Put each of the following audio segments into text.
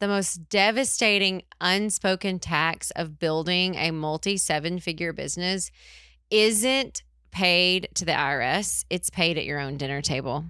the most devastating unspoken tax of building a multi-seven-figure business isn't paid to the IRS. It's paid at your own dinner table.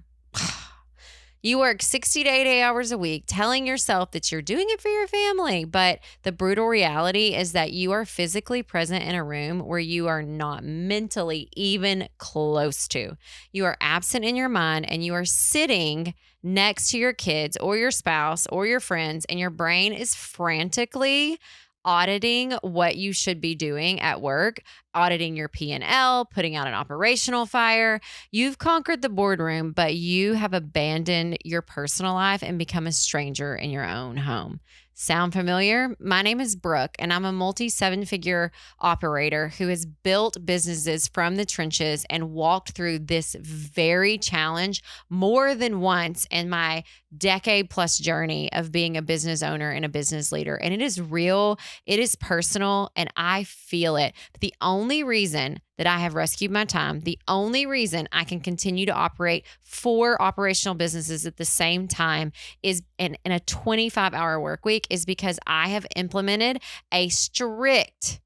You work 60 to 80 hours a week telling yourself that you're doing it for your family. But the brutal reality is that you are physically present in a room where you are not mentally even close to. You are absent in your mind and you are sitting next to your kids or your spouse or your friends, and your brain is frantically auditing what you should be doing at work, auditing your P&L, putting out an operational fire. You've conquered the boardroom, but you have abandoned your personal life and become a stranger in your own home. Sound familiar? My name is Brooke, and I'm a multi-seven-figure operator who has built businesses from the trenches and walked through this very challenge more than once in my decade-plus journey of being a business owner and a business leader. And it is real, it is personal, and I feel it. But the only reason that I have rescued my time, the only reason I can continue to operate 4 operational businesses at the same time is in a 25-hour work week is because I have implemented a strict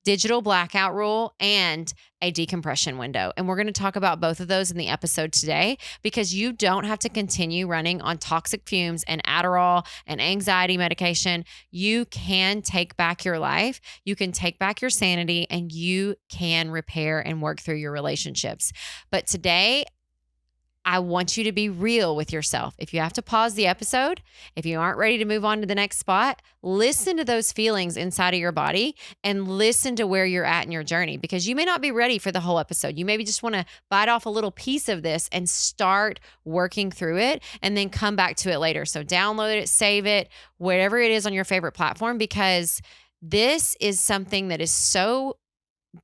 digital blackout rule and a decompression window. And we're going to talk about both of those in the episode today, because you don't have to continue running on toxic fumes and Adderall and anxiety medication. You can take back your life. You can take back your sanity, and you can repair and work through your relationships. But today, I want you to be real with yourself. If you have to pause the episode, if you aren't ready to move on to the next spot, listen to those feelings inside of your body and listen to where you're at in your journey, because you may not be ready for the whole episode. You maybe just want to bite off a little piece of this and start working through it and then come back to it later. So download it, save it, wherever it is on your favorite platform, because this is something that is so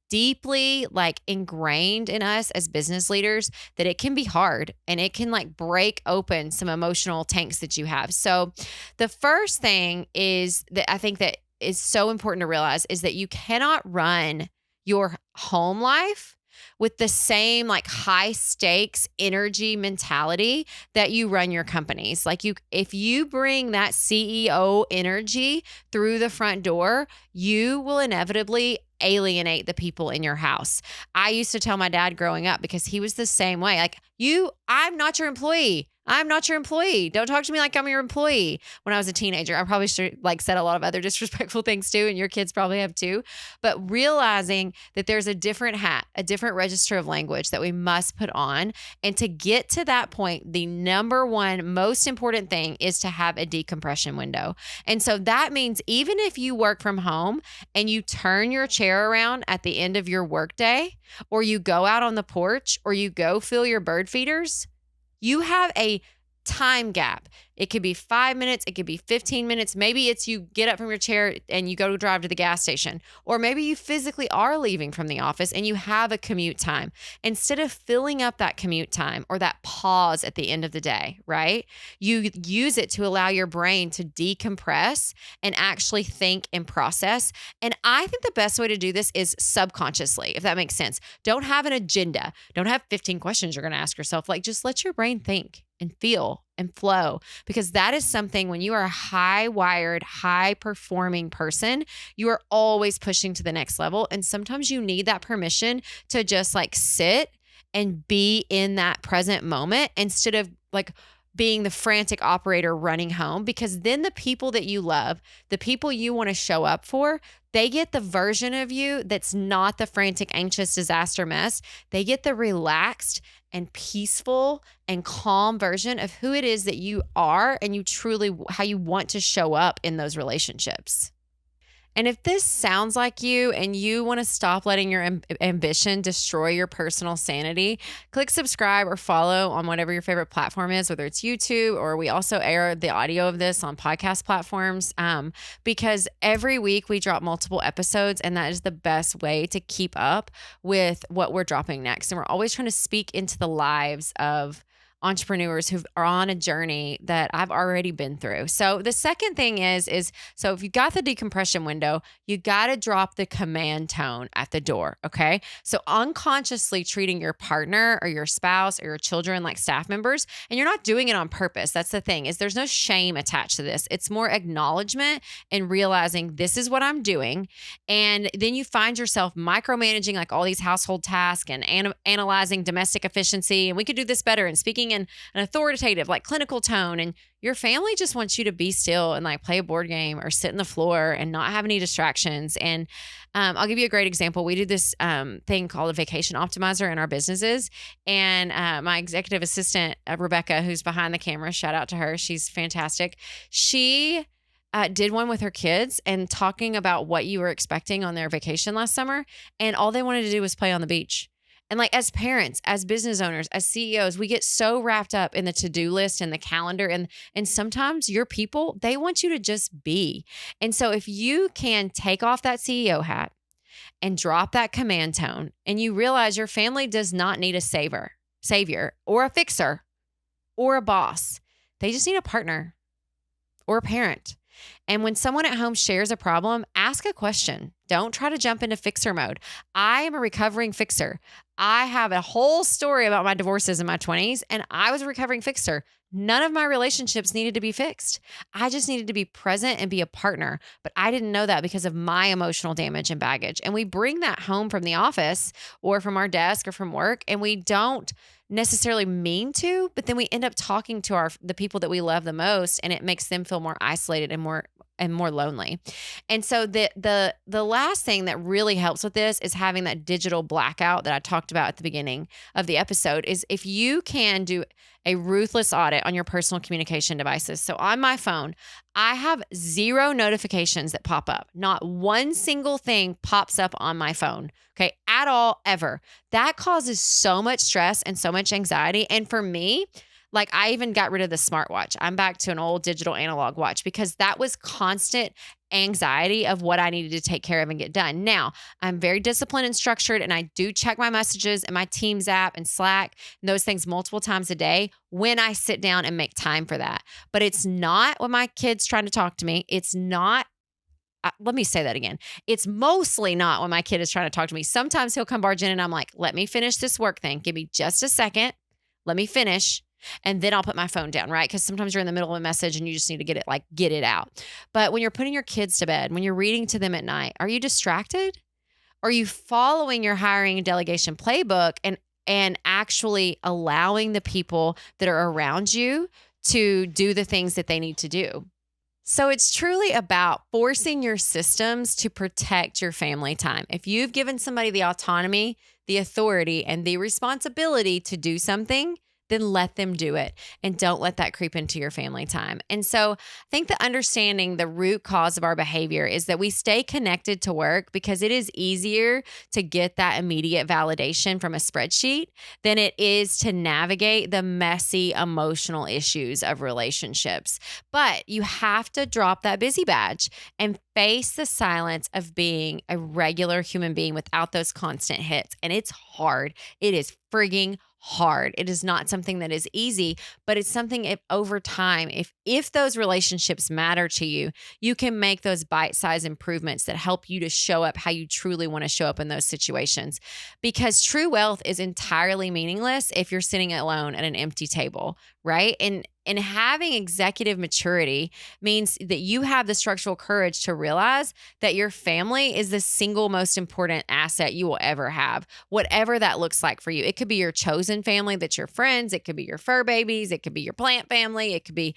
deeply ingrained in us as business leaders that it can be hard and it can break open some emotional tanks that you have. So the first thing is that I think that is so important to realize is that you cannot run your home life with the same high stakes energy mentality that you run your companies. If you bring that CEO energy through the front door, you will inevitably alienate the people in your house. I used to tell my dad growing up, because he was the same way. I'm not your employee. I'm not your employee. Don't talk to me like I'm your employee. When I was a teenager, I probably said a lot of other disrespectful things too, and your kids probably have too. But realizing that there's a different hat, a different register of language that we must put on. And to get to that point, the number one most important thing is to have a decompression window. And so that means even if you work from home and you turn your chair around at the end of your workday, or you go out on the porch, or you go fill your bird feeders, you have a time gap. It could be 5 minutes. It could be 15 minutes. Maybe it's you get up from your chair and you go to drive to the gas station. Or maybe you physically are leaving from the office and you have a commute time. Instead of filling up that commute time or that pause at the end of the day, right? You use it to allow your brain to decompress and actually think and process. And I think the best way to do this is subconsciously, if that makes sense. Don't have an agenda. Don't have 15 questions you're going to ask yourself. Just let your brain think and feel and flow, because that is something when you are a high wired, high performing person, you are always pushing to the next level. And sometimes you need that permission to just sit and be in that present moment instead of being the frantic operator running home, because then the people that you love, the people you want to show up for, they get the version of you that's not the frantic, anxious, disaster mess. They get the relaxed and peaceful and calm version of who it is that you are and you truly, how you want to show up in those relationships. And if this sounds like you and you want to stop letting your ambition destroy your personal sanity, click subscribe or follow on whatever your favorite platform is, whether it's YouTube, or we also air the audio of this on podcast platforms, because every week we drop multiple episodes, and that is the best way to keep up with what we're dropping next. And we're always trying to speak into the lives of entrepreneurs who are on a journey that I've already been through. So the second thing is so if you got the decompression window, you got to drop the command tone at the door, okay? So unconsciously treating your partner or your spouse or your children like staff members, and you're not doing it on purpose. That's the thing, is there's no shame attached to this. It's more acknowledgement and realizing this is what I'm doing. And then you find yourself micromanaging like all these household tasks and analyzing domestic efficiency. And we could do this better, and speaking in an authoritative, like clinical tone. And your family just wants you to be still and like play a board game or sit on the floor and not have any distractions. And I'll give you a great example. We do this thing called a vacation optimizer in our businesses. And my executive assistant, Rebecca, who's behind the camera, shout out to her. She's fantastic. She did one with her kids and talking about what you were expecting on their vacation last summer. And all they wanted to do was play on the beach. And like as parents, as business owners, as CEOs, we get so wrapped up in the to-do list and the calendar. And sometimes your people, they want you to just be. And so if you can take off that CEO hat and drop that command tone, and you realize your family does not need a savior or a fixer or a boss. They just need a partner or a parent. And when someone at home shares a problem, ask a question. Don't try to jump into fixer mode. I am a recovering fixer. I have a whole story about my divorces in my 20s, and I was a recovering fixer. None of my relationships needed to be fixed. I just needed to be present and be a partner. But I didn't know that because of my emotional damage and baggage. And we bring that home from the office or from our desk or from work, and we don't necessarily mean to, but then we end up talking to the people that we love the most, and it makes them feel more isolated and more lonely. And so the last thing that really helps with this is having that digital blackout that I talked about at the beginning of the episode. Is if you can do a ruthless audit on your personal communication devices. So on my phone, I have 0 notifications that pop up. Not one single thing pops up on my phone, okay, at all, ever. That causes so much stress and so much anxiety. And for me, like I even got rid of the smartwatch. I'm back to an old digital analog watch because that was constant anxiety of what I needed to take care of and get done. Now, I'm very disciplined and structured, and I do check my messages and my Teams app and Slack and those things multiple times a day when I sit down and make time for that. But it's not when my kid's trying to talk to me. It's not. Let me say that again. It's mostly not when my kid is trying to talk to me. Sometimes he'll come barge in and I'm like, let me finish this work thing. Give me just a second. Let me finish. And then I'll put my phone down, right? Because sometimes you're in the middle of a message and you just need to get it out. But when you're putting your kids to bed, when you're reading to them at night, are you distracted? Are you following your hiring and delegation playbook and actually allowing the people that are around you to do the things that they need to do? So it's truly about forcing your systems to protect your family time. If you've given somebody the autonomy, the authority, and the responsibility to do something, then let them do it and don't let that creep into your family time. And so I think that understanding the root cause of our behavior is that we stay connected to work because it is easier to get that immediate validation from a spreadsheet than it is to navigate the messy emotional issues of relationships. But you have to drop that busy badge and face the silence of being a regular human being without those constant hits. And it's hard. It is frigging hard. It is not something that is easy, but it's something if over time, if those relationships matter to you, you can make those bite-sized improvements that help you to show up how you truly want to show up in those situations. Because true wealth is entirely meaningless if you're sitting alone at an empty table, right? And having executive maturity means that you have the structural courage to realize that your family is the single most important asset you will ever have, whatever that looks like for you. It could be your chosen family, that's your friends. It could be your fur babies. It could be your plant family. It could be,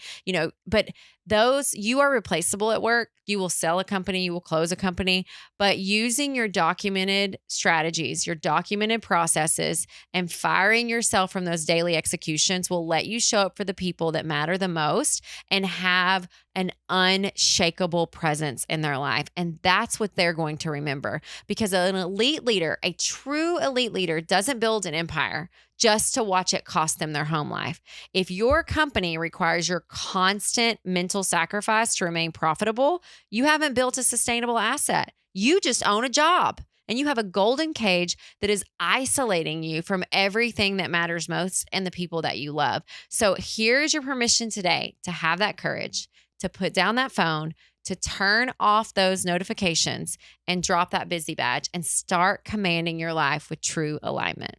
but those, you are replaceable at work. You will sell a company, you will close a company, but using your documented strategies, your documented processes, and firing yourself from those daily executions will let you show up for the people that matter the most and have an unshakable presence in their life. And that's what they're going to remember, because an elite leader, a true elite leader, doesn't build an empire just to watch it cost them their home life. If your company requires your constant mental sacrifice to remain profitable, you haven't built a sustainable asset. You just own a job. And you have a golden cage that is isolating you from everything that matters most and the people that you love. So here's your permission today to have that courage, to put down that phone, to turn off those notifications and drop that busy badge and start commanding your life with true alignment.